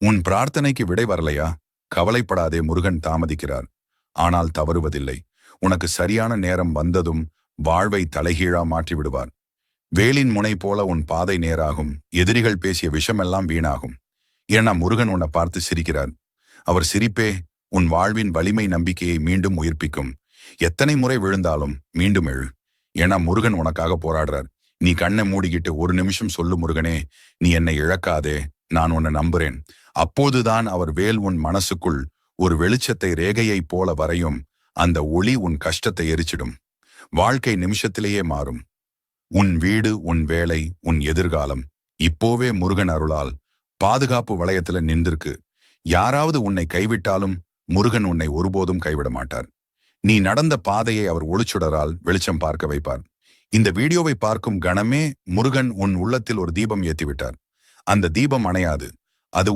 உன் பிரார்த்தனைக்கு விடை வரலையா? கவலைப்படாதே, முருகன் தாமதிக்கிறார். ஆனால் தவறுவதில்லை. உனக்கு சரியான நேரம் வந்ததும் வாழ்வை தலைகீழா மாற்றி விடுவார். வேலின் முனை போல உன் பாதை நேராகும். எதிரிகள் பேசிய விஷமெல்லாம் வீணாகும். ஏன்னா முருகன் உன்னை பார்த்து சிரிக்கிறார். அவர் சிரிப்பே உன் வாழ்வின் வலிமை நம்பிக்கையை மீண்டும் உயிர்ப்பிக்கும். எத்தனை முறை விழுந்தாலும் மீண்டும் எழு. ஏன்னா முருகன் உனக்காக போராடுறார். நீ கண்ணை மூடிக்கிட்டு ஒரு நிமிஷம் சொல்லு, முருகனே, நீ என்னை இழக்காதே, நான் உன்னை நம்புறேன். அப்போதுதான் அவர் வேல் உன் மனசுக்குள் ஒரு வெளிச்சத்தை ரேகையைப் போல வரையும். அந்த ஒளி உன் கஷ்டத்தை எரிச்சிடும். வாழ்க்கை நிமிஷத்திலேயே மாறும். உன் வீடு, உன் வேலை, உன் எதிர்காலம் இப்போவே முருகன் அருளால் பாதுகாப்பு வளையத்துல நின்றிருக்கு. யாராவது உன்னை கைவிட்டாலும் முருகன் உன்னை ஒருபோதும் கைவிட மாட்டார். நீ நடந்த பாதையை அவர் ஒளிச்சுடரால் வெளிச்சம் பார்க்க வைப்பார். இந்த வீடியோவை பார்க்கும் கணமே முருகன் உன் உள்ளத்தில் ஒரு தீபம் ஏற்றிவிட்டார். அந்த தீபம் அணையாது. அது